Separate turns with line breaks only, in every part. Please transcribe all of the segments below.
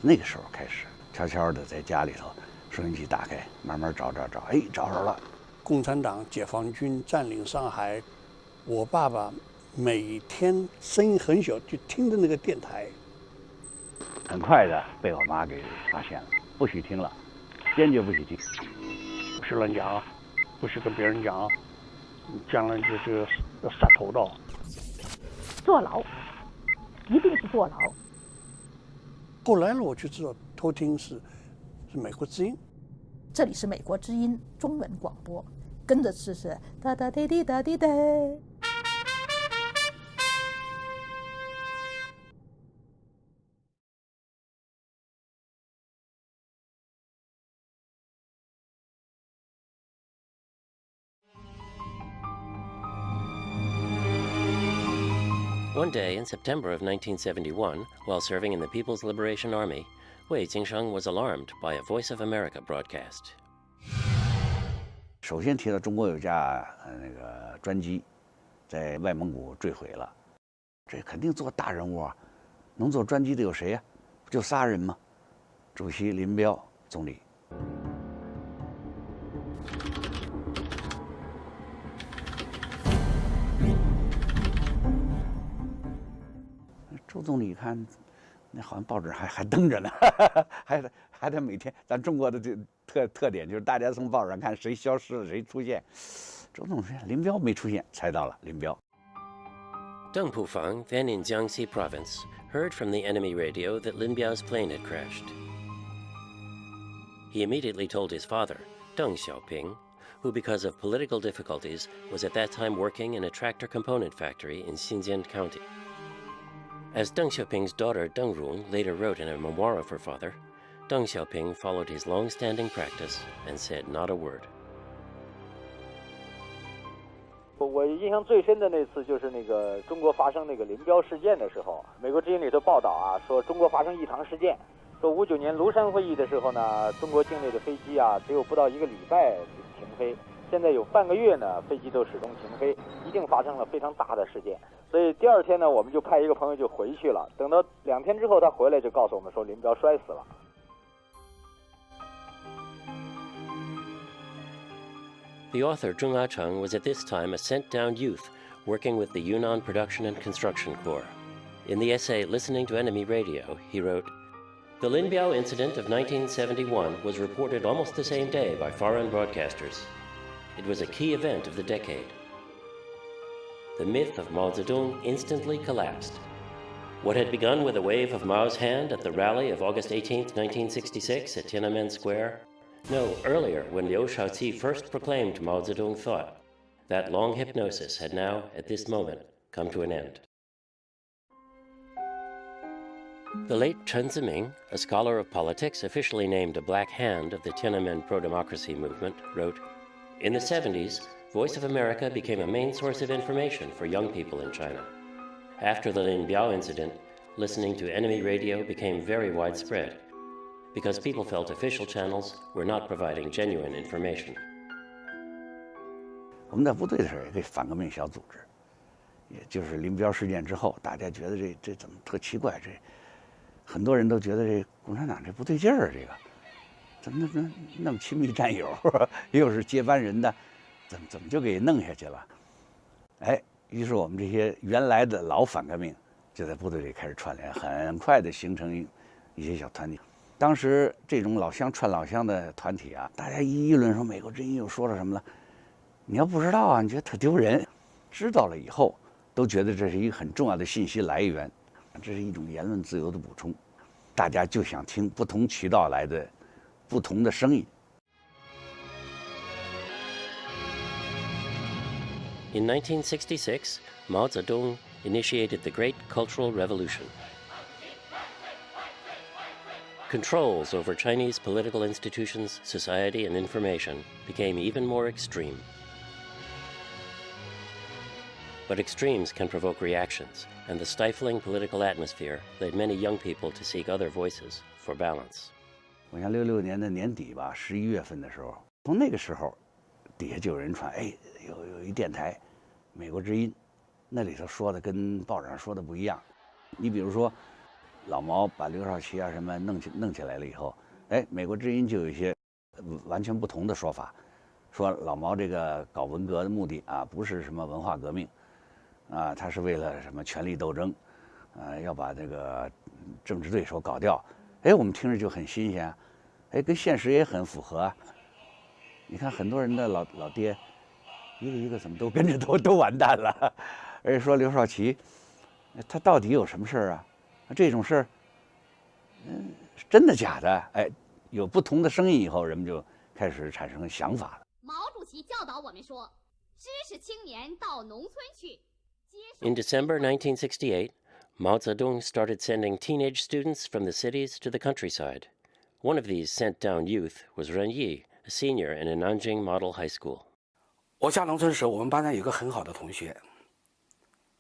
那个时候开始，悄悄的在家里头，收音机打开，慢慢找，哎，找着了。
共产党、解放军占领上海，我爸爸每天声音很小，就听着那个电台。
很快的被我妈给发现了，不许听了，坚决不许听。
不许乱讲，不许跟别人讲，将来就是要杀头的。
坐牢，一定是坐牢。
后来呢，我就知道偷听是美国之音。
这里是美国之音中文广播，跟着试试哒哒滴滴哒滴哒。
One day in September of 1971, while serving in the People's Liberation Army, Wei Jingsheng was alarmed by a Voice of America broadcast.
首先提到中国有架那个专机在外蒙古坠毁了，这肯定做大人物啊，能坐专机的有谁呀？不就仨人吗？主席林彪，总理。周总理一看，那好像报纸还登着呢，还得每天。咱中国的这特点就是大家从报纸上看谁消失了，谁出现。周总理林彪没出现，猜到了林彪。
Deng Pufang, then in Jiangxi province, heard from the enemy radio that Lin Biao's plane had crashed. He immediately told his father, Deng Xiaoping, who because of political difficulties was at that time working in a tractor component factory in Xinjiang County. As Deng Xiaoping's daughter Deng Rong later wrote in a memoir of her father, Deng Xiaoping followed his long-standing practice and said not a word.
我印象最深的那次就是那个中国发生那个林彪事件的时候，美国之音里头报道啊，说中国发生异常事件，说59年庐山会议的时候呢，中国境内的飞机啊只有不到1个礼拜停飞，现在有半个月呢飞机都始终停飞，一定发生了非常大的事件。所以第二天呢，我们就派一个朋友就回去了。等到2天之后，他回来就告诉我们说林彪摔死了。
The author Zheng Acheng was at this time a sent-down youth working with the Yunnan Production and Construction Corps. In the essay Listening to Enemy Radio, he wrote, "The Lin Biao incident of 1971 was reported almost the same day by foreign broadcasters. It was a key event of the decade. The myth of Mao Zedong instantly collapsed. What had begun with a wave of Mao's hand at the rally of August 18, 1966 at Tiananmen Square, no, earlier when Liu Shaoqi first proclaimed Mao Zedong thought, that long hypnosis had now, at this moment, come to an end." The late Chen Ziming, a scholar of politics officially named a Black Hand of the Tiananmen pro-democracy movement, wrote, "In the 70s, Voice of America became a main source of information for young people in China. After the Lin Biao incident, listening to enemy radio became very widespread, because people felt official channels were not providing genuine information."
我们在部队的时候也可以反革命小组织，也就是林彪事件之后，大家觉得这怎么特奇怪，这很多人都觉得这共产党这不对劲儿，这个怎么那么亲密战友，又是接班人的，怎么就给弄下去了？哎，于是我们这些原来的老反革命就在部队里开始串联，很快的形成一些小团体。当时这种老乡串老乡的团体啊，大家议论说美国之音又说了什么了，你要不知道啊，你觉得特丢人；知道了以后，都觉得这是一个很重要的信息来源，这是一种言论自由的补充。大家就想听不同渠道来的不同的声音。
In 1966, Mao Zedong initiated the Great Cultural Revolution. Controls over Chinese political institutions, society, and information became even more extreme. But extremes can provoke reactions, and the stifling political atmosphere led many young people to seek other voices for balance.
我想66年的年底吧，11月份的时候，从那个时候，底下就有人传，哎，有一电台，美国之音，那里头说的跟报纸上说的不一样。你比如说，老毛把刘少奇啊什么弄起来了以后，哎，美国之音就有一些完全不同的说法，说老毛这个搞文革的目的啊，不是什么文化革命，啊，他是为了什么权力斗争，要把这个政治对手搞掉。哎，我们听着就很新鲜，哎，跟现实也很符合啊。你看很多人的老爹，一个怎么都跟着都完蛋了，而且说刘少奇，他到底有什么事儿啊？这种事儿，真的假的？哎，有不同的声音以后，人们就开始产生想法了。
毛主席教导我们说，知识青年到农村去。
In December 1968, Mao Zedong started sending teenage students from the cities to the countryside. One of these sent-down youth was Ren Yi, a senior in a Nanjing Model High School.
我下农村时，我们班上有个很好的同学，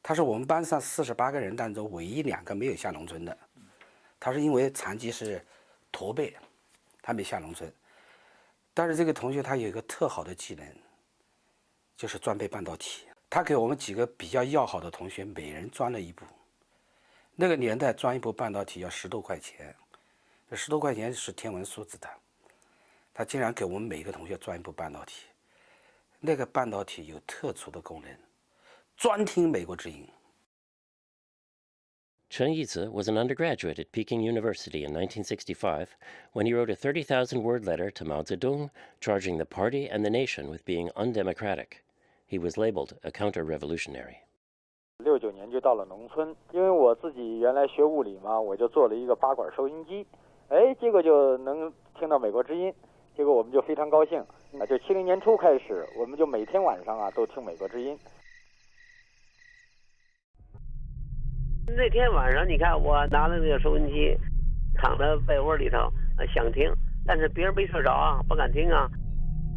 他是我们班上48个人当中唯一2个没有下农村的。他是因为残疾是驼背，他没下农村。但是这个同学他有一个特好的技能，就是专背半导体。他给我们几个比较要好的同学每人装了一部。那个年代装一部半导体要10多块钱，这10多块钱是天文数字的。他竟然给我们每一个同学装一部半导体。那个半导体有特殊的功能，专听美国之音。
Chen Yizi was an undergraduate at Peking University in 1965 when he wrote a 30,000-word letter to Mao Zedong charging the party and the nation with being undemocratic. He was labeled a counter-revolutionary.
69年就到了农村，因为我自己原来学物理嘛，我就做了一个8管收音机，哎，结果就能听到美国之音，结果我们就非常高兴啊！就70年初开始，我们就每天晚上啊都听美国之音。
那天晚上，你看我拿了那个收音机，躺在被窝里头，想听，但是别人没睡着啊，不敢听啊，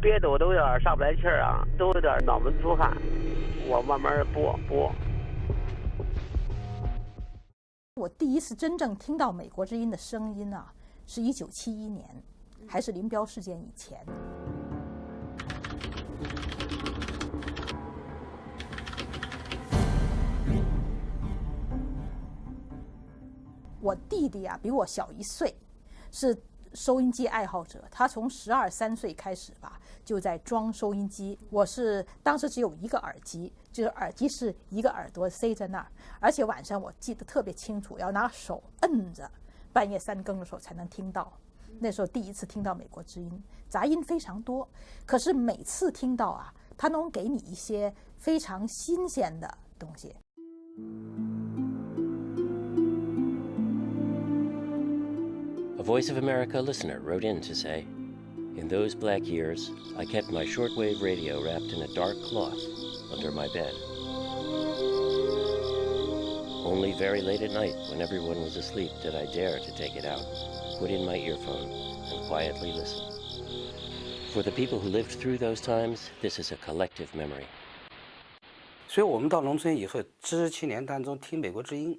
憋得我都有点上不来气儿啊，都有点脑门子出汗。我慢慢播。
我第一次真正听到美国之音的声音啊，是1971年，还是林彪事件以前。我弟弟啊比我小1岁，是收音机爱好者。他从12、13岁开始吧，就在装收音机。我是当时只有一个耳机，就是耳机是一个耳朵塞在那儿，而且晚上我记得特别清楚，要拿手摁着，半夜3更的时候才能听到。那时候第一次听到美国之音，杂音非常多，可是每次听到啊，它能给你一些非常新鲜的东西。
A Voice of America listener wrote in to say, "In those black years, I kept my shortwave radio wrapped in a dark cloth under my bed. Only very late at night, when everyone was asleep, did I dare to take it out, put in my earphone, and quietly listen. For the people who lived through those times, this is a collective memory."
所以我们到农村以后，知识青年当中听美国之音，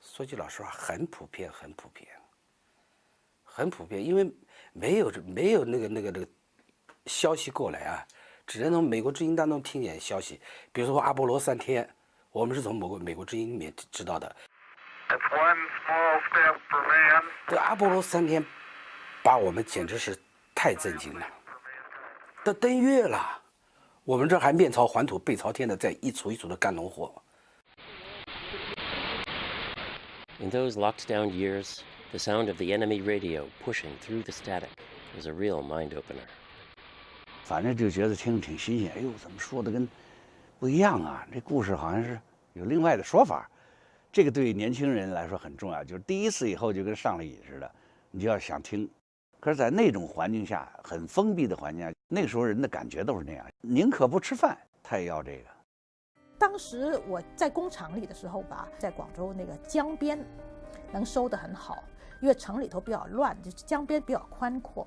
说句老实话，很普遍，因为没有那个消息过来啊，只能从美国之音当中听点消息。比如说阿波罗3天，我们是从美国之音里面知道的。这阿波罗3天，把我们简直是太震惊了。都登月了，我们这还面朝黄土背朝天的，在一锄一锄的干农活。
In those locked down years, the sound of the enemy radio pushing through the static was a real mind opener.
反正就觉得听着挺新鲜，哎呦，怎么说的跟不一样啊？这故事好像是有另外的说法。这个对年轻人来说很重要，就是第一次以后就跟上了瘾似的，你就要想听。可是，在那种环境下，很封闭的环境下，那个时候人的感觉都是那样，宁可不吃饭，他也要这个。
当时我在工厂里的时候吧，在广州那个江边能收得很好，因为城里头比较乱，就江边比较宽阔。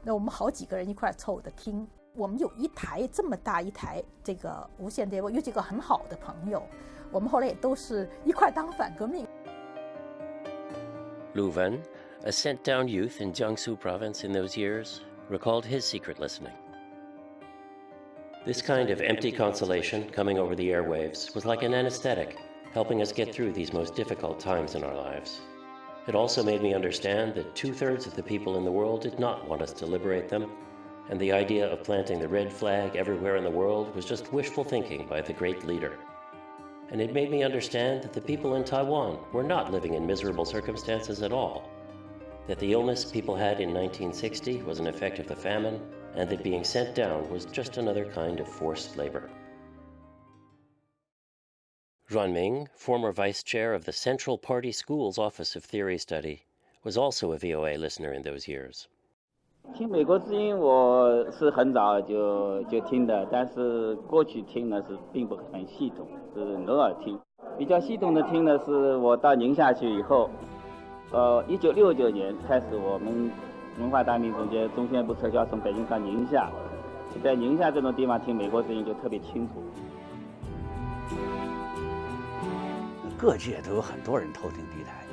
那我们好几个人一块凑着听，我们有一台这么大一台这个无线电波，有几个很好的朋友，我们后来也都是一块当反革命。
Lu Wen, a sent-down youth in Jiangsu province in those years, recalled his secret listening. This kind of empty consolation coming over the airwaves was like an anesthetic, helping us get through these most difficult times in our lives. It also made me understand that 2/3 of the people in the world did not want us to liberate them, and the idea of planting the red flag everywhere in the world was just wishful thinking by the great leader. And it made me understand that the people in Taiwan were not living in miserable circumstances at all, that the illness people had in 1960 was an effect of the famine, and that being sent down was just another kind of forced labor. Zhuan Ming, former vice chair of the Central Party School's Office of Theory Study, was also a VOA listener in those years.
听美国之音我是很早就听的，但是过去听呢是并不很系统，是偶尔听。比较系统的听呢是我到宁夏去以后，1969年开始我们文化大革命中间中宣部撤销，从北京到宁夏，在宁夏这种地方听美国之音就特别清楚。
各界都有很多人偷听敌台，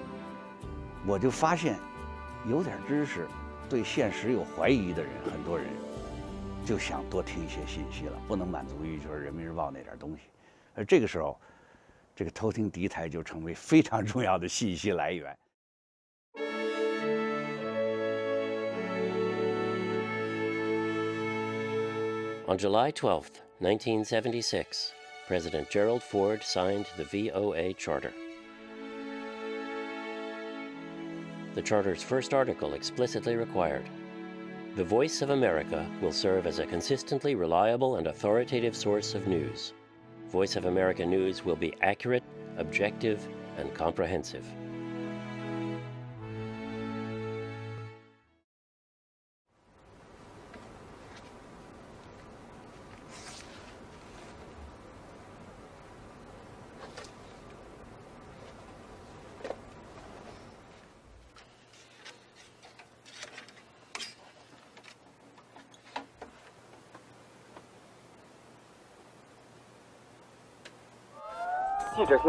我就发现有点知识对现实有怀疑的人，很多人就想多听一些信息了，不能满足于就是人民日报那点东西。而这个时候，这个偷听敌台就成为非常重要的信息来源。
On July 12th, 1976, President Gerald Ford signed the VOA Charter. The Charter's first article explicitly required, "The Voice of America will serve as a consistently reliable and authoritative source of news. Voice of America news will be accurate, objective, and comprehensive."
记者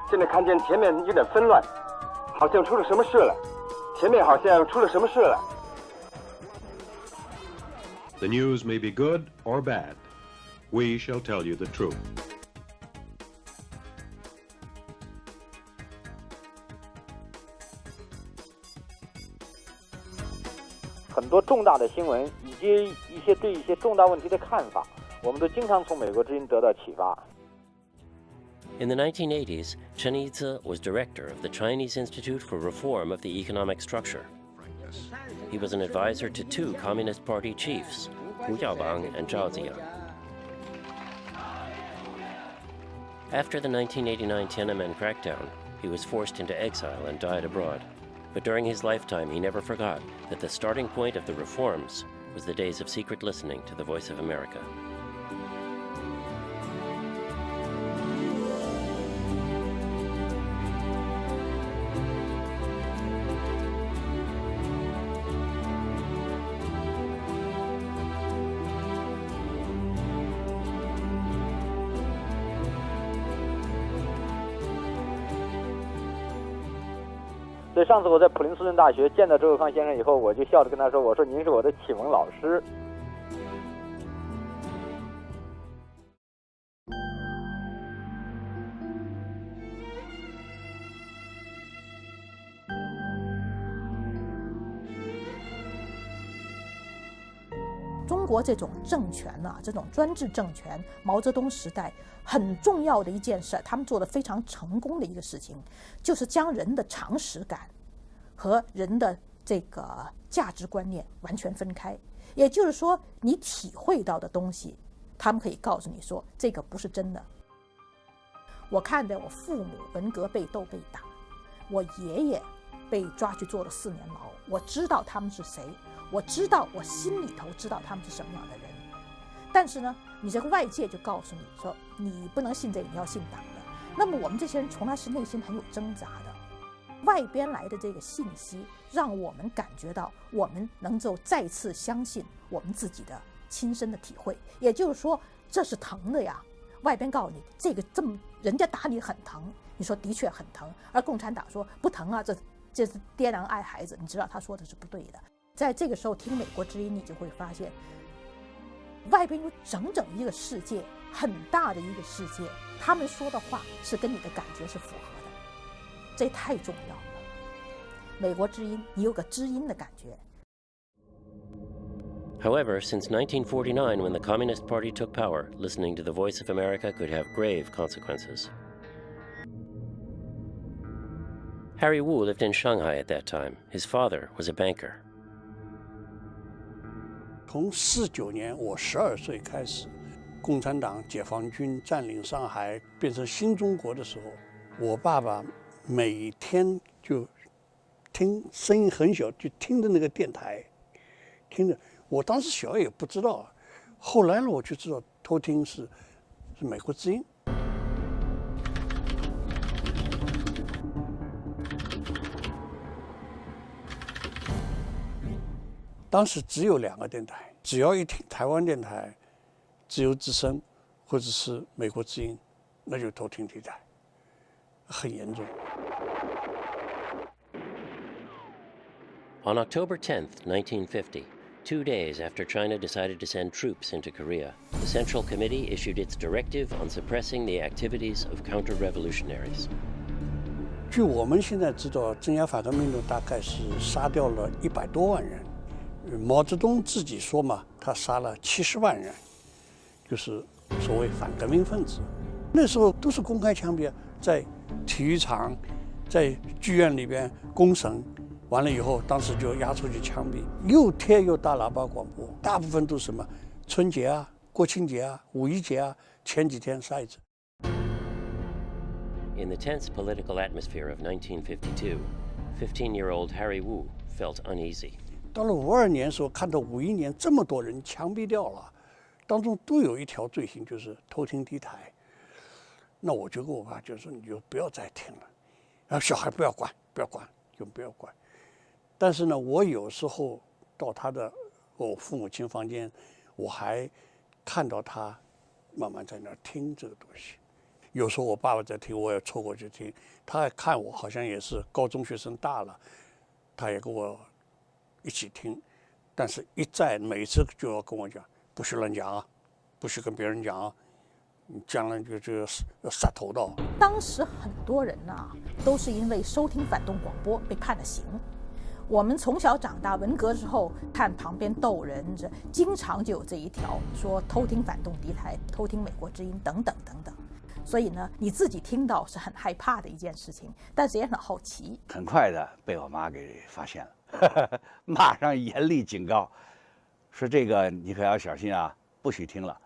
现在看见前面有点纷乱，好像出了什么事了。前面好像出了什么事了。
The news may be good or bad. We shall tell you the truth.
很多重大的新闻以及对一些重大问题的看法，我们都经常从美国之音得到启发。
In the 1980s, Chen Yizi was director of the Chinese Institute for Reform of the Economic Structure. He was an advisor to 2 Communist Party chiefs, Hu Yaobang and Zhao Ziyang. After the 1989 Tiananmen crackdown, he was forced into exile and died abroad. But during his lifetime, he never forgot that the starting point of the reforms was the days of secret listening to the Voice of America.
所以上次我在普林斯顿大学见到周有康先生以后，我就笑着跟他说：“我说您是我的启蒙老师。”
中国这种政权啊，这种专制政权，毛泽东时代很重要的一件事，他们做的非常成功的一个事情，就是将人的常识感和人的这个价值观念完全分开。也就是说，你体会到的东西，他们可以告诉你说这个不是真的。我看到我父母文革被斗被打，我爷爷被抓去坐了4年牢，我知道他们是谁。我知道，我心里头知道他们是什么样的人，但是呢，你这个外界就告诉你说，你不能信这个，你要信党的。那么我们这些人从来是内心很有挣扎的，外边来的这个信息，让我们感觉到我们能够再次相信我们自己的亲身的体会，也就是说，这是疼的呀。外边告诉你这个这么，人家打你很疼，你说的确很疼，而共产党说不疼啊，这是爹娘爱孩子，你知道他说的是不对的。在这个时候听美国之音，你就会发现，外边有整整一个世界，很大的一个世界，他们说的话是跟你的感觉是符合的，这太重要了。美国之音，你有个知音的感觉。
However, since 1949, when the Communist Party took power, listening to the Voice of America could have grave consequences. Harry Wu lived in Shanghai at that time. His father was a banker.
从49年我12岁开始，共产党解放军占领上海，变成新中国的时候，我爸爸每天就听，声音很小，就听着那个电台，听着。我当时小也不知道，后来呢我就知道偷听是美国之音。当时只有2个电台，只要一听台湾电台、自由之声或者是美国之音，那就偷听地带，很严重。
On October 10th, 1950, 2 days after China decided to send troops into Korea, the Central Committee issued its directive on suppressing the activities of counter-revolutionaries.
据我们现在知道，镇压反革命的大概是杀掉了100多万人。毛泽东自己说嘛，他杀了70万人，就是所谓反革命分子。那时候都是公开枪毙，在体育场、在剧院里边公审。完了以后，当时就押出去枪毙，又贴又大喇叭广播，大部分都是什么春节啊、国庆节啊、五一节啊，前几天杀一次。
In the tense political atmosphere of 1952, 15-year-old Harry Wu felt uneasy.
到了52年的时候，看到51年这么多人枪毙掉了，当中都有一条罪行，就是偷听敌台。那我就跟我爸就说：“你就不要再听了，然后小孩不要管，不要管，就不要管。”但是呢，我有时候到我父母亲房间，我还看到他慢慢在那儿听这个东西。有时候我爸爸在听，我也凑过去听。他还看我，好像也是高中学生大了，他也跟我一起听。但是每次就要跟我讲，不许乱讲啊，不许跟别人讲啊，你将来就要杀头的。
当时很多人呢，都是因为收听反动广播被判了刑。我们从小长大，文革之后看旁边逗人，经常就有这一条，说偷听反动敌台、偷听美国之音等等等等。所以呢，你自己听到是很害怕的一件事情，但是也很好奇。
很快的被我妈给发现了，马上严厉警告，说这个你可要小心啊，不许听了，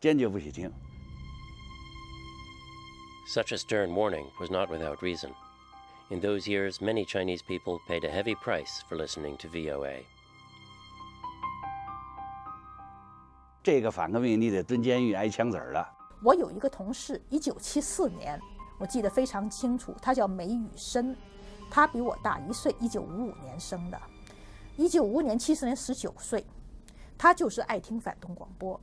坚决不许听。
Such a stern warning was not without reason. In those years, many Chinese people paid a heavy price for listening to VOA.
这个反革命你得蹲监狱挨枪子儿了。
我有一个同事，1974年，我记得非常清楚，他叫梅雨申，他比我大1岁，1955年生的。1955年，70年19岁，他就是爱听反动广播。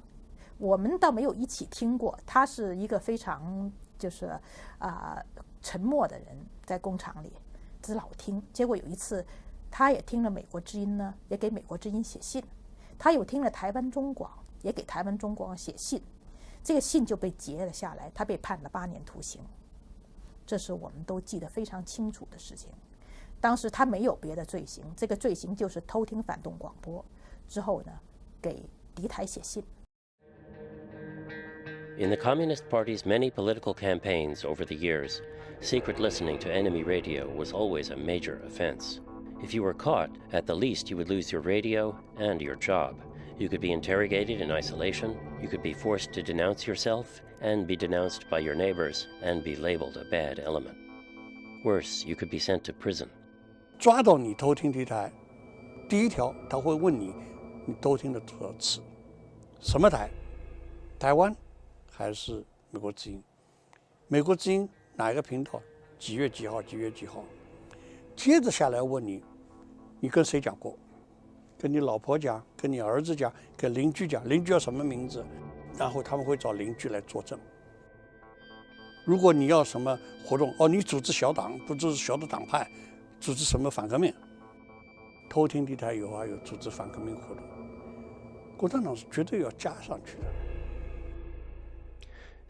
我们倒没有一起听过，他是一个非常沉默的人，在工厂里只老听。结果有一次，他也听了美国之音呢，也给美国之音写信。他又听了台湾中广，也给台湾中广写信。这个信就被截了下来，他被判了8年徒刑。这是我们都记得非常清楚的事情。当时他没有别的罪行，这个罪行就是偷听反动广播。之后呢，给敌台写信。
In the Communist Party's many political campaigns over the years, secret listening to enemy radio was always a major offense. If you were caught, at the least you would lose your radio and your job. You could be interrogated in isolation, you could be forced to denounce yourself, and be denounced by your neighbors, and be labeled a bad element. Worse, you could be sent to prison.
抓到你偷听敌台，第一条他会问你偷听了多少次，什么台？台湾还是美国之音？美国之音哪一个频道？几月几号？几月几号？接着下来问你，你跟谁讲过？跟你老婆讲，跟你儿子讲，跟邻居讲，邻居叫什么名字？然后他们会找邻居来作证。如果你要什么活动，你组织小党，不组织小的党派，组织什么反革命？偷听敌台有组织反革命活动，共产党是绝对要加上去的。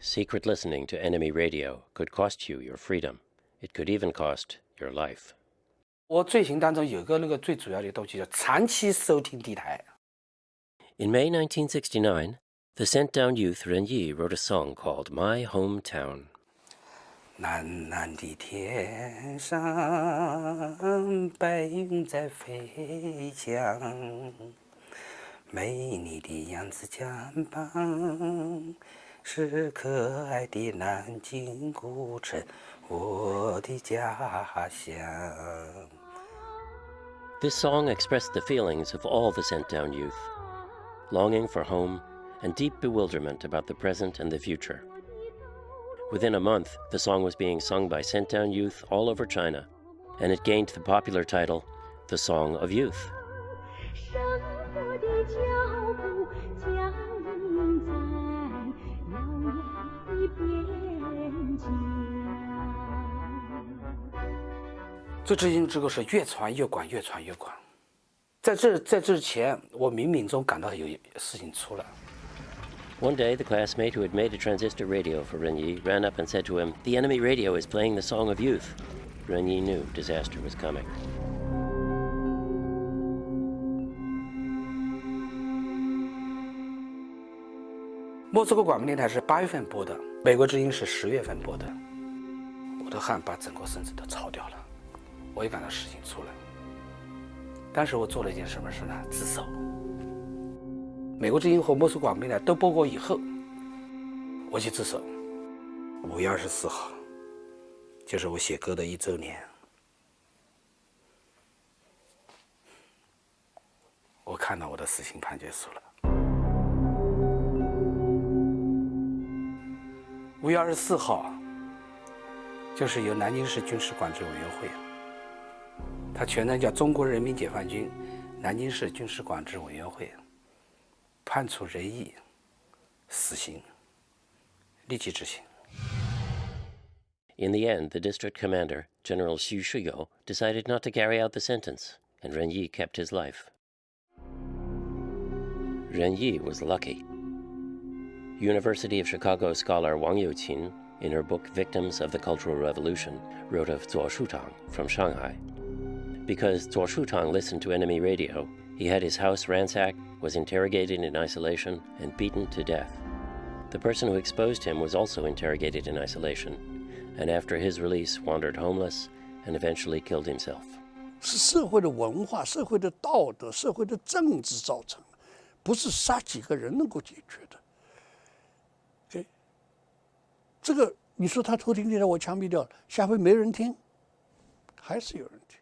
Secret listening to enemy radio could cost you your freedom. It could even cost your life.
我罪行当中有个那个最主要的东西叫长期收听地台。
In May 1969, the sent-down youth Ren Yi wrote a song called My Hometown.
蓝蓝的天上，白云在飞翔，美丽的扬子江畔，是可爱的南京古城，我的家乡。
This song expressed the feelings of all the sent-down youth, longing for home and deep bewilderment about the present and the future. Within a month, the song was being sung by sent-down youth all over China, and it gained the popular title, The Song of Youth.
这知音之歌是越传越广，越传越广。在之前，我冥冥中感到有事情出了。
One day, the classmate who had made a transistor radio for Ren Yi ran up and said to him, "The enemy radio is playing the Song of Youth." Ren Yi knew disaster was coming.
莫斯科广播电台是8月份播的，美国之音是10月份播的。我的汗把整个身子都潮掉了，我也感到事情出了。当时我做了一件什么事呢？自首。美国之音和莫斯科广播电台都播过以后，我去自首。5月24号，就是我写歌的1周年。我看到我的死刑判决书了。5月24号，就是由南京市军事管制委员会，它全称叫中国人民解放军南京市军事管制委员会，判处仁义死刑，立即执行。
In the end, the district commander, General Xu Shuyo, decided not to carry out the sentence, and Ren Yi kept his life. Ren Yi was lucky. University of Chicago scholar Wang Youqin, in her book Victims of the Cultural Revolution, wrote of Zuo Shutang from Shanghai. Because Zuo Shutang listened to enemy radio, he had his house ransacked, was interrogated in isolation, and beaten to death. The person who exposed him was also interrogated in isolation, and after his release wandered homeless and eventually killed himself.
是社会的文化、社会的道德、社会的政治造成的，不是杀几个人能够解决的。这个你说他偷听电台，我枪毙掉了，下回没人听，还是有人听。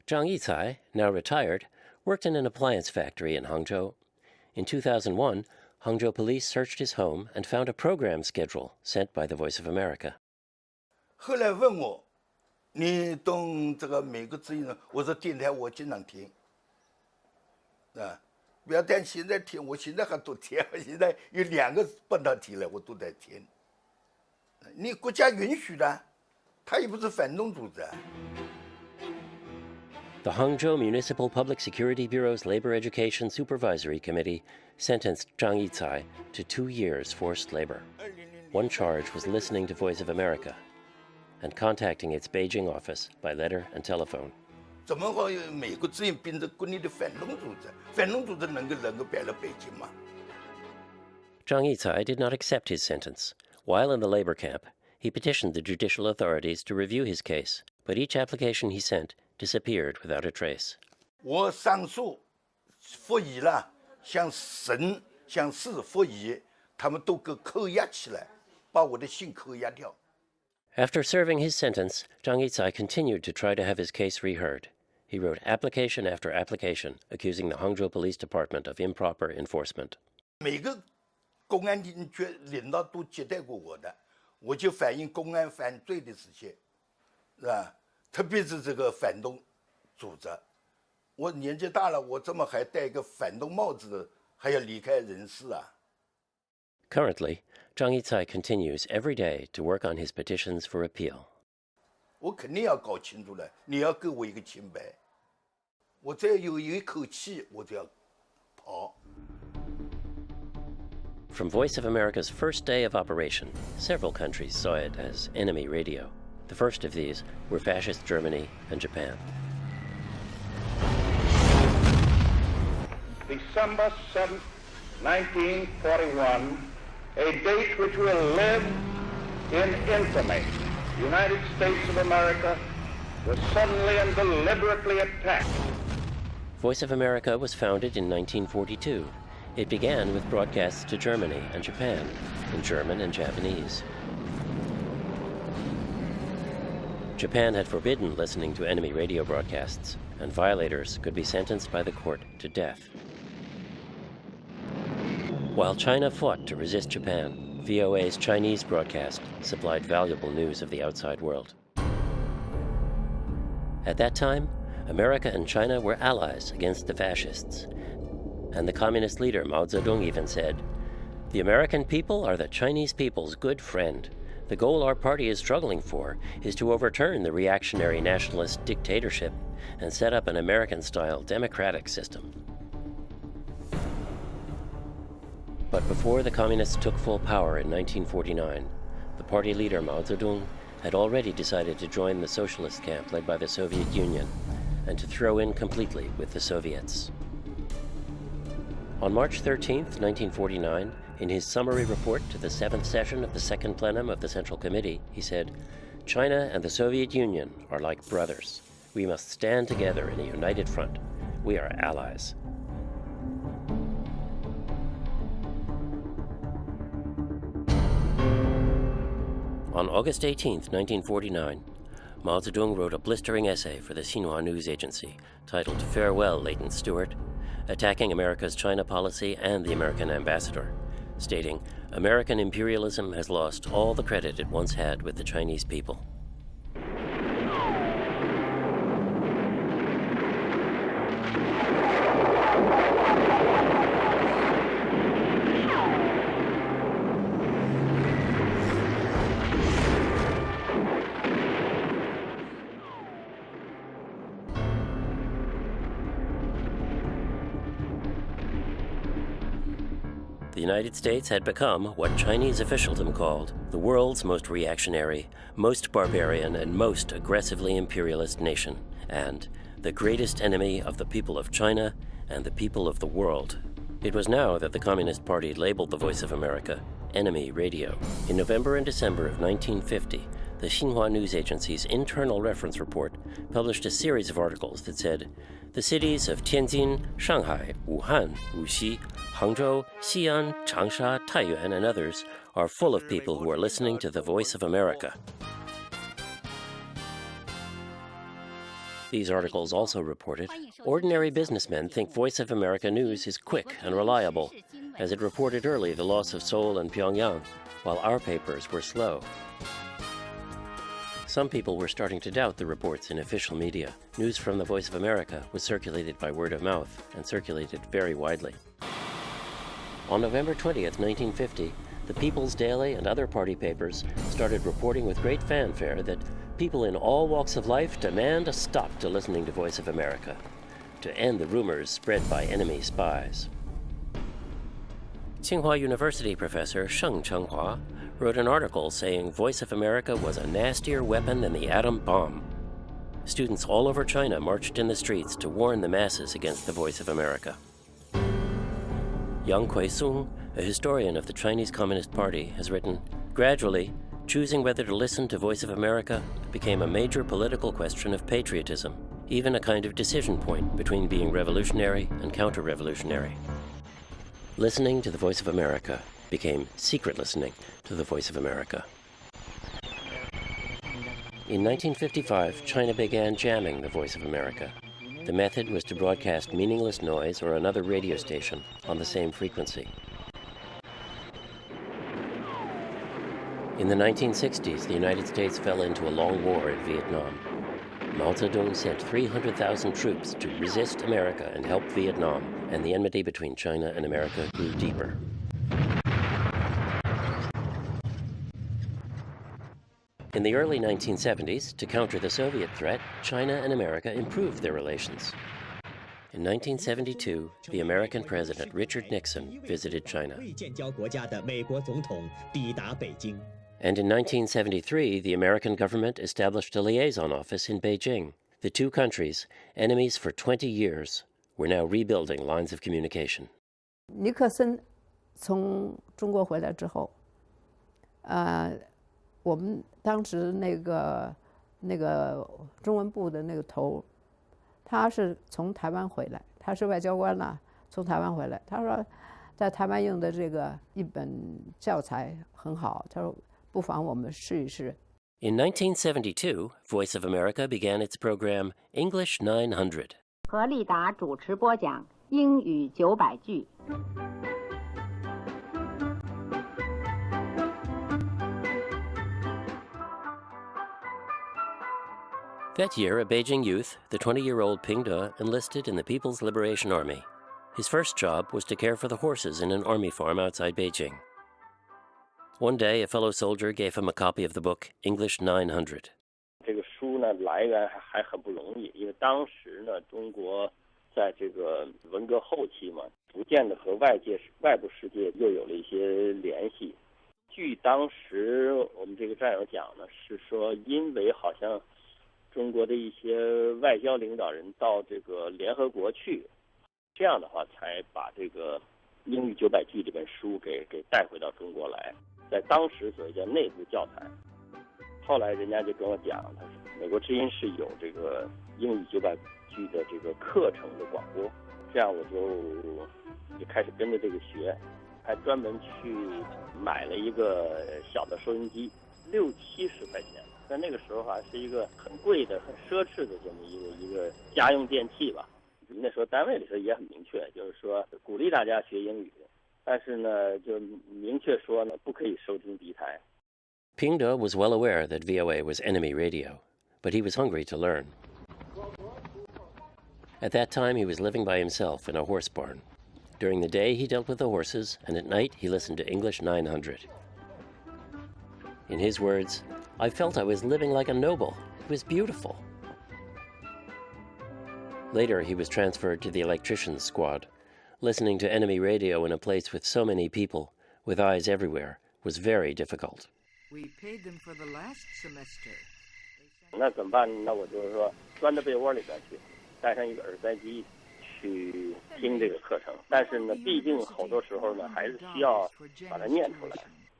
Zhang Yicai, now retired, worked in an appliance factory in Hangzhou. In 2001, Hangzhou police searched his home and found a program schedule sent by the Voice of America.
后来问我，你懂这个美国之音吗？我说电台我经常听，啊。不要但现在听，我现在还都听，我现在有2个半导体了，我都在听。你国家允许的，他也不是反动组织。
The Hangzhou Municipal Public Security Bureau's Labor Education Supervisory Committee sentenced Zhang Yicai to 2 years forced labor. One charge was listening to Voice of America and contacting its Beijing office by letter and telephone.
怎么会美国之音变成国内的反动组织？反动组织能够摆到北京吗？
Zhang Yicai did not accept his sentence. While in the labor camp, he petitioned the judicial authorities to review his case, but each application he sent disappeared without a trace.
我上诉复议了，向省、向市复议，他们都给扣押起来，把我的信扣押掉。
After serving his sentence, Zhang Yicai continued to try to have his case reheard. He wrote application after application, accusing the Hangzhou Police Department of improper enforcement.
每个公安领导都接待过我的，我就反映公安犯罪的事情，是吧？特别是这个反动组织，我年纪大了，我怎么还戴个反动帽子，还要离开人世啊？
Currently, Zhang Yicai continues every day to work on his petitions for appeal.
我肯定要搞清楚了，你要给我一个清白，我再有一口气，我就要跑。
From Voice of America's first day of operation, several countries saw it as enemy radio. The first of these were fascist Germany and Japan.
December 7th, 1941, a date which will live in infamy. The United States of America was suddenly and deliberately attacked.
Voice of America was founded in 1942. It began with broadcasts to Germany and Japan in German and Japanese. Japan had forbidden listening to enemy radio broadcasts, and violators could be sentenced by the court to death. While China fought to resist Japan, VOA's Chinese broadcast supplied valuable news of the outside world. At that time, America and China were allies against the fascists, and the communist leader Mao Zedong even said, "The American people are the Chinese people's good friend. The goal our party is struggling for is to overturn the reactionary nationalist dictatorship and set up an American-style democratic system." But before the communists took full power in 1949, the party leader Mao Zedong had already decided to join the socialist camp led by the Soviet Union and to throw in completely with the Soviets. On March 13, 1949, in his summary report to the 7th session of the Second Plenum of the Central Committee, he said, "China and the Soviet Union are like brothers. We must stand together in a united front. We are allies." On August 18, 1949, Mao Zedong wrote a blistering essay for the Xinhua news agency titled "Farewell, Leighton Stewart," attacking America's China policy and the American ambassador, stating, "American imperialism has lost all the credit it once had with the Chinese people." The United States had become what Chinese officialdom called the world's most reactionary, most barbarian, and most aggressively imperialist nation, and the greatest enemy of the people of China and the people of the world. It was now that the Communist Party labeled the Voice of America enemy radio. In November and December of 1950, the Xinhua news agency's internal reference report published a series of articles that said, "The cities of Tianjin, Shanghai, Wuhan, Wuxi, Hangzhou, Xi'an, Changsha, Taiyuan, and others are full of people who are listening to the Voice of America." These articles also reported, "Ordinary businessmen think Voice of America news is quick and reliable, as it reported early the loss of Seoul and Pyongyang, while our papers were slow." Some people were starting to doubt the reports in official media. News from the Voice of America was circulated by word of mouth and circulated very widely. On November 20th, 1950, the People's Daily and other party papers started reporting with great fanfare that people in all walks of life demand a stop to listening to Voice of America, to end the rumors spread by enemy spies. Tsinghua University professor Sheng Chenghua wrote an article saying Voice of America was a nastier weapon than the atom bomb. Students all over China marched in the streets to warn the masses against the Voice of America. Yang Kuei-sung, a historian of the Chinese Communist Party, has written, "Gradually, choosing whether to listen to Voice of America became a major political question of patriotism, even a kind of decision point between being revolutionary and counter-revolutionary. Listening to the Voice of America became secret listening to the Voice of America." In 1955, China began jamming the Voice of America. The method was to broadcast meaningless noise or another radio station on the same frequency. In the 1960s, the United States fell into a long war in Vietnam. Mao Zedong sent 300,000 troops to resist America and help Vietnam, and the enmity between China and America grew deeper. In the early 1970s, to counter the Soviet threat, China and America improved their relations. In 1972, the American President Richard Nixon visited China. And in 1973, the American government established a liaison office in Beijing. The two countries, enemies for 20 years, were now rebuilding lines of communication.
尼克森从中国回来之后，我们当时那个中文部的那个头，他是从台湾回来，他是外交官啦，从台湾回来。他说，在台湾用的这个一本教材很好，他说不妨我们试一试。
In 1972, Voice of America began its program English 900.
何立达主持播讲英语900句。
That year, a Beijing youth, the 20-year-old Ping De, enlisted in the People's Liberation Army. His first job was to care for the horses in an army farm outside Beijing. One day, a fellow soldier gave him a copy of the book English 900.
这个书呢，来源还很不容易，因为当时呢，中国在这个文革后期嘛，逐渐的和外部世界又有了一些联系。据当时我们这个战友讲呢，是说因为好像中国的一些外交领导人到这个联合国去，这样的话才把这个英语900句这本书给带回到中国来，在当时所谓叫内部教材。后来人家就跟我讲，他说美国之音是有这个英语900句的这个课程的广播，这样我就开始跟着这个学，还专门去买了一个小的收音机，60-70块钱。在那个时候还是一个很贵的、很奢侈的这么一个家用电器吧。那时候单位里头也很明确，就是说鼓励大家学英语，但是呢，就明确说呢，不可以收听敌台。
Ping De was well aware that VOA was enemy radio, but he was hungry to learn. At that time, he was living by himself in a horse barn. During the day, he dealt with the horses, and at night, he listened to English 900. In his words, I felt I was living like a noble. It was beautiful. Later, he was transferred to the electrician's squad. Listening to enemy radio in a place with so many people, with eyes everywhere, was very difficult.
We paid them for the last semester.
那怎么办？那我就是说，钻到被窝里边去，带上一个耳塞机去听这个课程。但是呢，毕竟好多时候呢，还是需要把它念出来。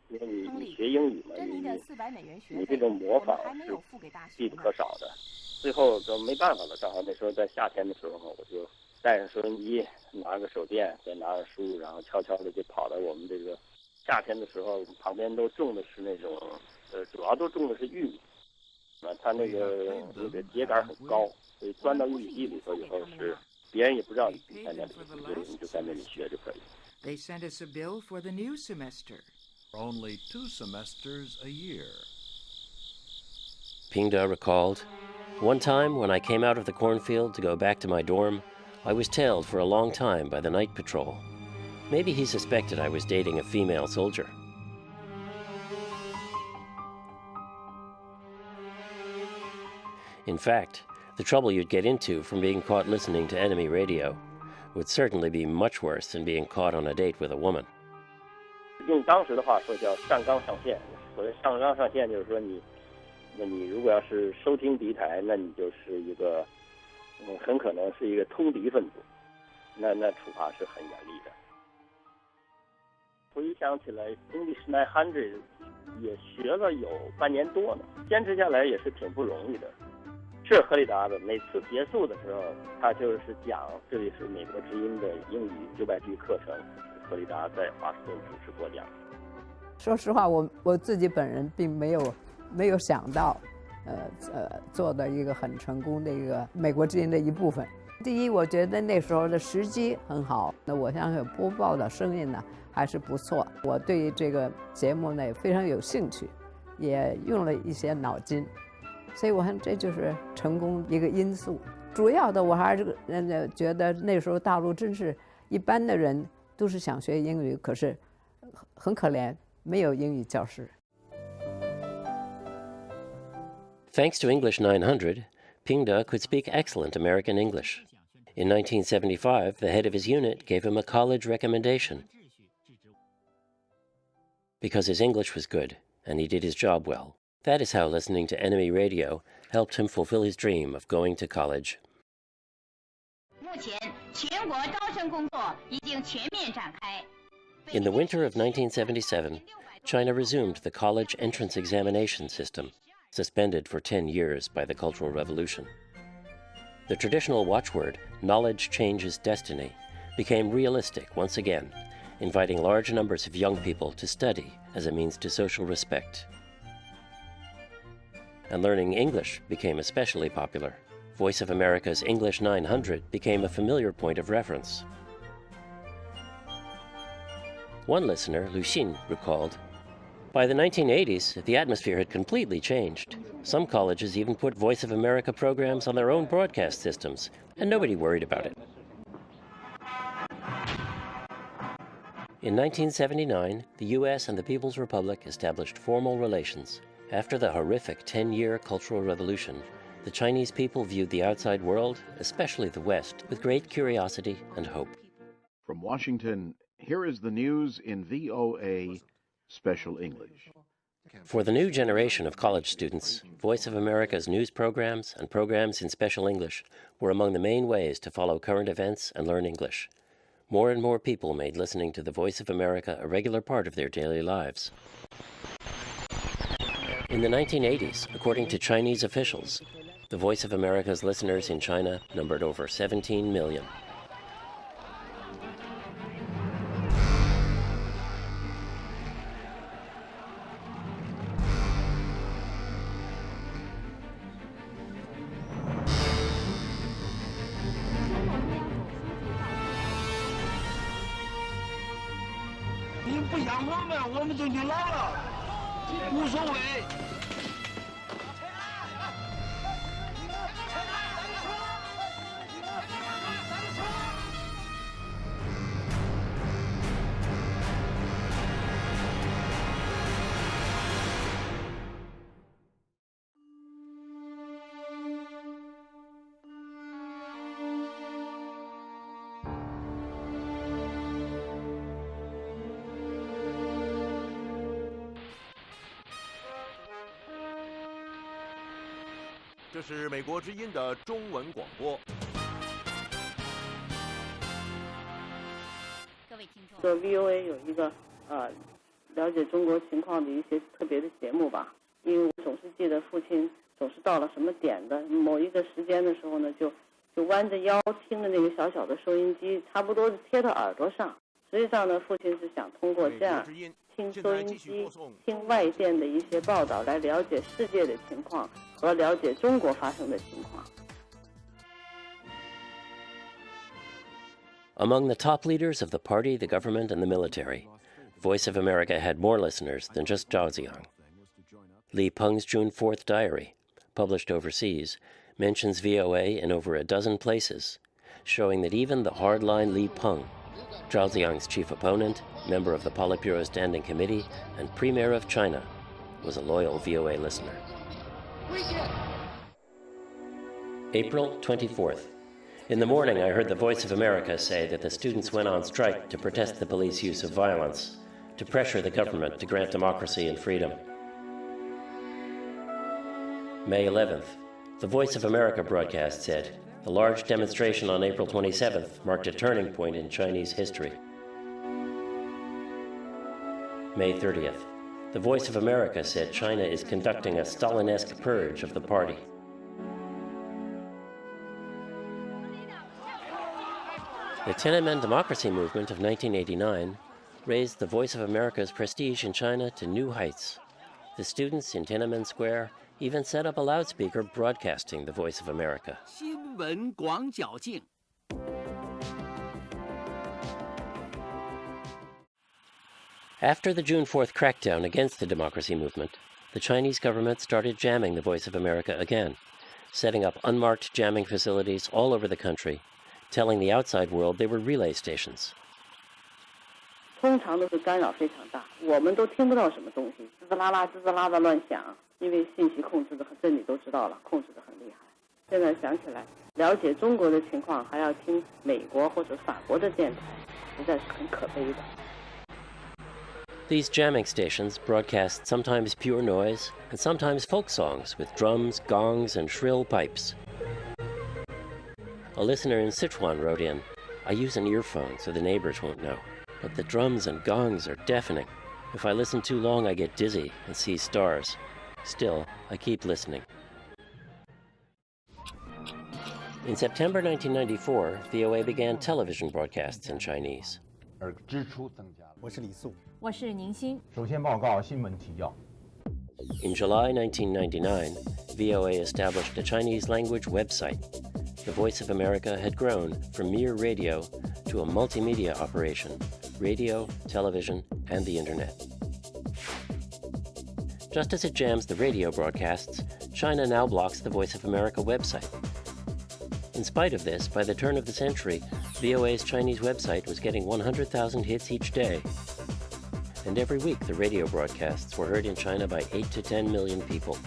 因为你学英语嘛，你这种模仿是必不可少的。最后都没办法了，正好那时候在夏天的时候嘛，我就带上收音机，拿个手电，再拿着书，然后悄悄的就跑到我们这个夏天的时候，旁边都种的是那种主要都种的是玉米，它那个秸秆很高，所以钻到玉米地里头以后是别人也不知道你在那里，你就在那里学就可以。
They sent us a bill for the new semester.
Only 2 semesters a year.
Ping De recalled, one time when I came out of the cornfield to go back to my dorm, I was tailed for a long time by the night patrol. Maybe he suspected I was dating a female soldier. In fact, the trouble you'd get into from being caught listening to enemy radio would certainly be much worse than being caught on a date with a woman.
用当时的话说叫上纲上线，所谓上纲上线就是说你如果要是收听敌台，那你就是一个很可能是一个通敌分子，那处罚是很严厉的。回想起来 ，English 900也学了有半年多呢，坚持下来也是挺不容易的。是何立达的，每次结束的时候，他就是讲这里是美国之音的英语900句课程。何立达在华盛顿主持播讲。
说实话，我自己本人并没有想到，做的一个很成功的一个美国之音的一部分。第一，我觉得那时候的时机很好，那我相信播报的声音呢还是不错。我对于这个节目呢也非常有兴趣，也用了一些脑筋，所以我看这就是成功一个因素。主要的我还是觉得那时候大陆真是一般的人。都是想学英语，可是很可怜，没有英语教室。
Thanks to English 900, Ping De could speak excellent American English. In 1975, the head of his unit gave him a college recommendation. Because his English was good and he did his job well. That is how listening to enemy radio helped him fulfill his dream of going to college.
目前，全国招生工作已经全面展开。
In the winter of 1977, China resumed the college entrance examination system, suspended for 10 years by the Cultural Revolution. The traditional watchword, "Knowledge changes destiny," became realistic once again, inviting large numbers of young people to study as a means to social respect. And learning English became especially popular. Voice of America's English 900 became a familiar point of reference. One listener, Lu Xin, recalled, "By the 1980s, the atmosphere had completely changed. Some colleges even put Voice of America programs on their own broadcast systems, and nobody worried about it." In 1979, the U.S. and the People's Republic established formal relations. After the horrific 10-year Cultural Revolution, the Chinese people viewed the outside world, especially the West, with great curiosity and hope.
From Washington, here is the news in VOA Special English.
For the new generation of college students, Voice of America's news programs and programs in Special English were among the main ways to follow current events and learn English. More and more people made listening to the Voice of America a regular part of their daily lives. In the 1980s, according to Chinese officials, the Voice of America's listeners in China numbered over 17 million.
这是美国之音的中文广播。
各位听众，
这 VOA 有一个了解中国情况的一些特别的节目吧。因为我总是记得父亲总是到了什么点的某一个时间的时候呢，就弯着腰听着那个小小的收音机，差不多贴到耳朵上。实际上呢，父亲是想通过这样听收音机、听外电的一些报道，来了解世界的情况和了解中国发生的情况。
Among the top leaders of the party, the government, and the military, Voice of America had more listeners than just Zhao Ziyang. Li Peng's June 4th diary, published overseas, mentions VOA in over a dozen places, showing that even the hardline Li Peng, Zhao Ziyang's chief opponent, member of the Politburo Standing Committee, and Premier of China, was a loyal VOA listener. April 24th. In the morning, I heard the Voice of America say that the students went on strike to protest the police use of violence, to pressure the government to grant democracy and freedom. May 11th. The Voice of America broadcast said, the large demonstration on April 27th marked a turning point in Chinese history. May 30th. The Voice of America said China is conducting a Stalinesque purge of the party. The Tiananmen democracy movement of 1989 raised the Voice of America's prestige in China to new heights. The students in Tiananmen Square even set up a loudspeaker broadcasting the Voice of America.
新闻广角镜。
After the June 4th crackdown against the democracy movement, the Chinese government started jamming the Voice of America again, setting up unmarked jamming facilities all over the country, telling the outside world they were relay stations.
通常都是干扰非常大，我们都听不到什么东西，滋滋啦啦、滋滋啦啦乱响，因为信息控制的很，这你都知道了，控制的很厉害。现在想起来，了解中国的情况还要听美国或者法国的电台，实在是很可悲的。
These jamming stations broadcast sometimes pure noise and sometimes folk songs with drums, gongs, and shrill pipes. A listener in Sichuan wrote in, "I use an earphone so the neighbors won't know, but the drums and gongs are deafening. If I listen too long, I get dizzy and see stars. Still, I keep listening." In September 1994, VOA began television broadcasts in Chinese.
我是李素，
我是宁欣。
首先报告新闻提要。
In July 1999, VOA established a Chinese language website. The Voice of America had grown from mere radio to a multimedia operation: radio, television, and the internet. Just as it jams the radio broadcasts, China now blocks the Voice of America website. In spite of this, by the turn of the century, VOA's Chinese website was getting 100,000 hits each day. And every week, the radio broadcasts were heard in China by 8 to 10 million people.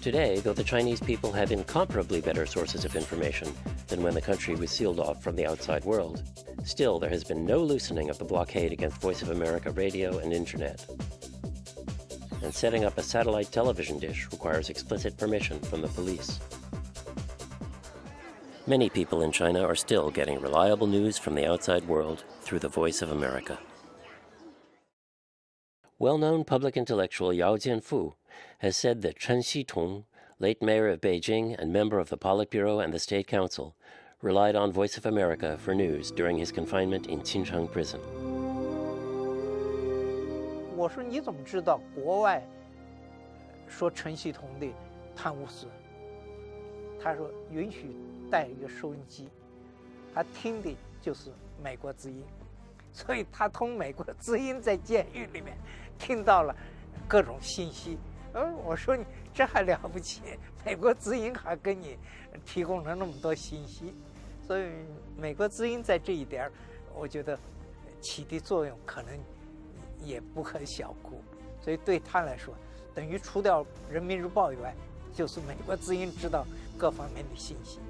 Today, though the Chinese people have incomparably better sources of information than when the country was sealed off from the outside world, still there has been no loosening of the blockade against Voice of America radio and internet. And setting up a satellite television dish requires explicit permission from the police. Many people in China are still getting reliable news from the outside world through the Voice of America. Well-known public intellectual Yao Jianfu has said that Chen Xitong, late mayor of Beijing and member of the Politburo and the State Council, relied on Voice of America for news during his confinement in Qincheng prison.
我说你怎么知道国外说陈锡同的贪污事？他说允许带一个收音机，他听的就是美国之音，所以他通美国之音在监狱里面听到了各种信息。我说你这还了不起，美国之音还给你提供了那么多信息，所以美国之音在这一点，我觉得起的作用可能也不可小估。所以对他来说，等于除掉人民日报以外，就是美国之音知道各方面的信息。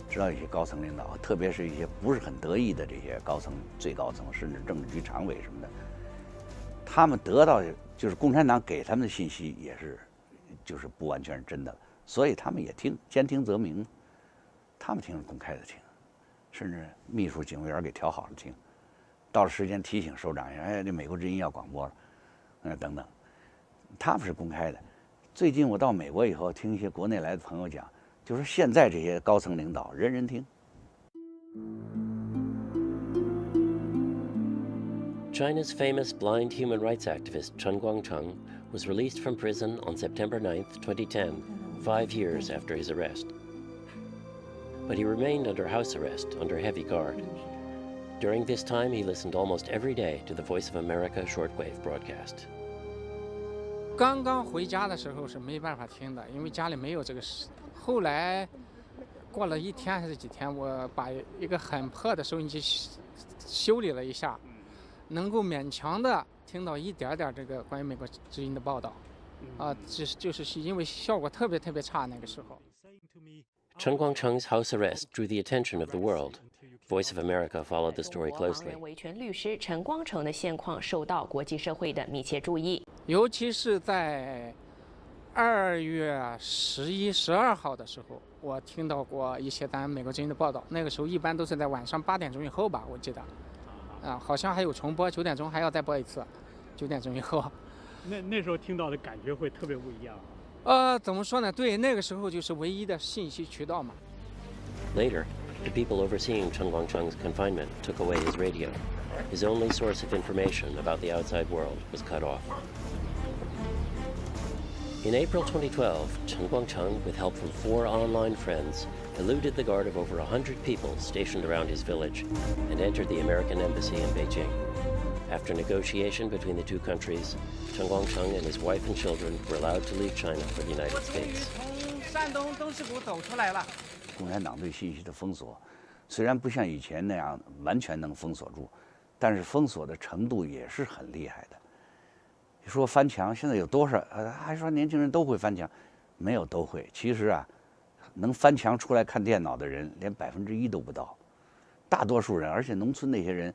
知道一些高层领导，特别是一些不是很得意的这些高层、最高层，甚至政治局常委什么的，他们得到就是共产党给他们的信息也是，就是不完全是真的，所以他们也听，兼听则明，他们听是公开的听，甚至秘书、警卫员给调好了听，到了时间提醒首长一下，哎，这美国之音要广播了，等等，他们是公开的。最近我到美国以后，听一些国内来的朋友讲，就说现在这些高层领导人人听。
China's famous blind human rights activist Chen Guangcheng was released from prison on September 9, 2010, 5 years after his arrest. But he remained under house arrest, under heavy guard. During this time, he listened almost every day to the Voice of America shortwave broadcast.
刚刚回家的时候是没办法听的，因为家里没有这个事。后来过了1天还是几天，我把一个很破的收音机修理了一下，能够勉强的听到一点点这个关于美国之音的报道。就是因为效果特别差那个时候。
Chen Guangcheng's house arrest drew the attention of the world. Voice of America followed the story closely.
维权律师陈光诚的现况受到国际社会的密切注意，
尤其是在2月11、12号的时候，我听到过一些美国之音的报道。那个时候一般都是在晚上8点钟以后吧，我记得，好像还有重播，9点钟还要再播一次，9点钟以后。
那时候听到的感觉会特别不一样。
怎么说呢？对，那个时候就是唯一的信息渠道嘛。
Later, the people overseeing Chen Guangcheng's confinement took away his radio. His only source of information about the outside world was cut off. In April 2012, Chen Guangcheng, with help from 4 online friends, eluded the guard of over 100 people stationed around his village and entered the American embassy in Beijing. After negotiation between the two countries, Chen Guangcheng and his wife and children were allowed to leave China for the United States.
山东东势谷走出来了。
共产党对信息的封锁，虽然不像以前那样完全能封锁住，但是封锁的程度也是很厉害的。说翻墙，现在有多少？还说年轻人都会翻墙，没有都会。其实啊，能翻墙出来看电脑的人连1%都不到，大多数人，而且农村那些人，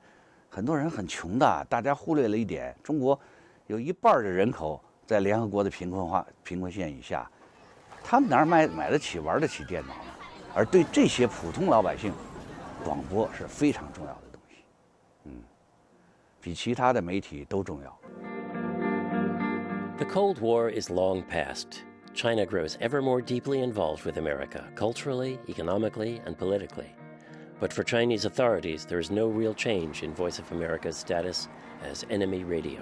很多人很穷的，大家忽略了一点，中国有1半的人口在联合国的贫困线以下，他们哪儿买得起、玩得起电脑呢？而对这些普通老百姓，广播是非常重要的东西，比其他的媒体都重要。
The Cold War is long past. China grows ever more deeply involved with America, culturally, economically, and politically. But for Chinese authorities, there is no real change in Voice of America's status as enemy radio.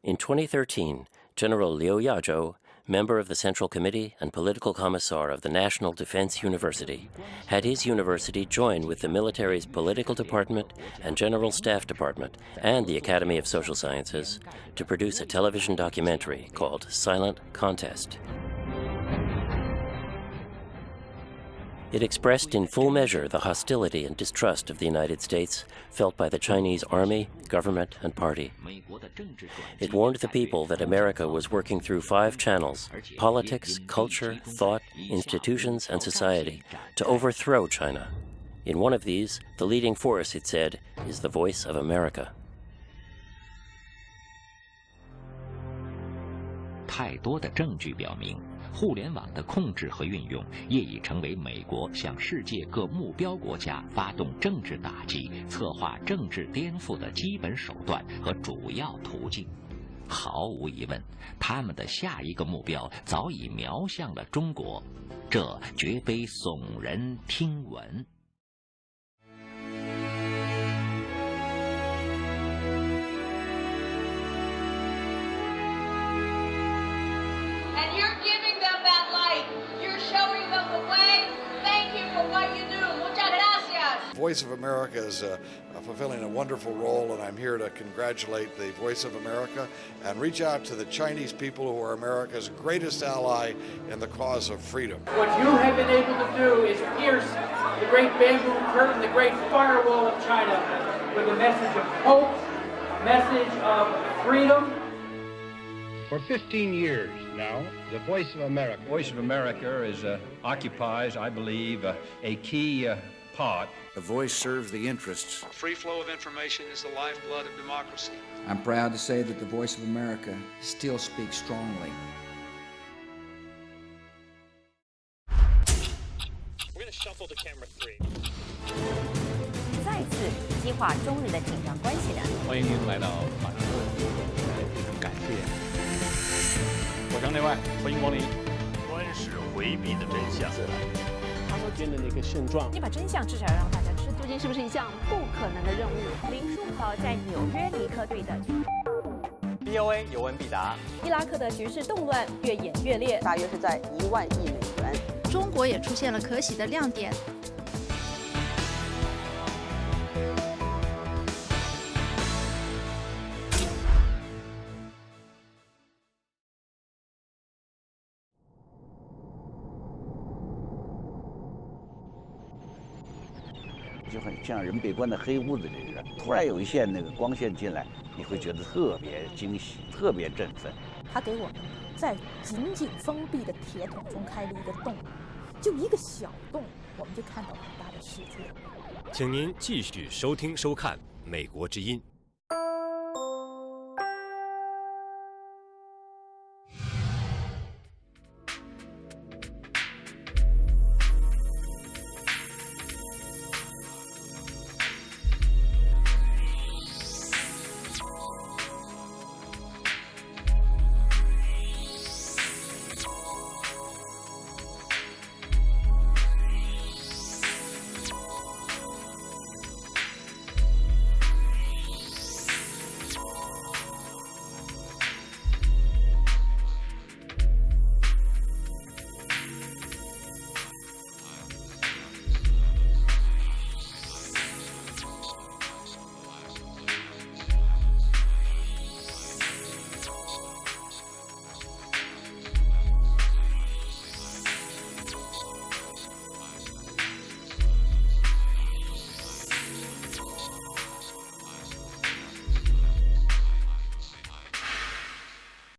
In 2013, General Liu Yazhou, member of the Central Committee and political commissar of the National Defense University, had his university join with the military's political department and general staff department and the Academy of Social Sciences to produce a television documentary called Silent Contest. It expressed in full measure the hostility and distrust of the United States felt by the Chinese army, government, and party. It warned the people that America was working through 5 channels: politics, culture, thought, institutions, and society, to overthrow China. In one of these, the leading force, it said, is the voice of America.
太多的证据表明，互联网的控制和运用业已成为美国向世界各目标国家发动政治打击、策划政治颠覆的基本手段和主要途径。毫无疑问，他们的下一个目标早已瞄向了中国，这绝非耸人听闻。
Voice of America is fulfilling a wonderful role, and I'm here to congratulate the Voice of America and reach out to the Chinese people who are America's greatest ally in the cause of freedom.
What you have been able to do is pierce the great bamboo curtain, the great firewall of China, with a message of hope, a message of freedom.
For 15 years now, the Voice of America.
Voice of America occupies, I believe, a key part.
The Voice serves the interests.
Free flow of information is the lifeblood of democracy.
I'm proud to say that the Voice of America still speaks strongly.
We're going to shuffle to camera 3.
再次激化中日的紧张关系呢？
欢迎您来到马上非常感谢。我城内外，欢迎光临。
专是回避的真相。
他所见的那个现状，
你把真相至少让大家知道，究竟是不是一项不可能的任务？林书豪在纽约尼克队的。
VOA 有问必答。
伊拉克的局势动乱越演越烈，
大约是在1万亿美元。
中国也出现了可喜的亮点。
就很像人被关在黑屋子里似的，突然有一线那个光线进来，你会觉得特别惊喜，特别振奋。
他给我们在紧紧封闭的铁桶中开了一个洞，就一个小洞，我们就看到很大的世界。
请您继续收听收看《美国之音》。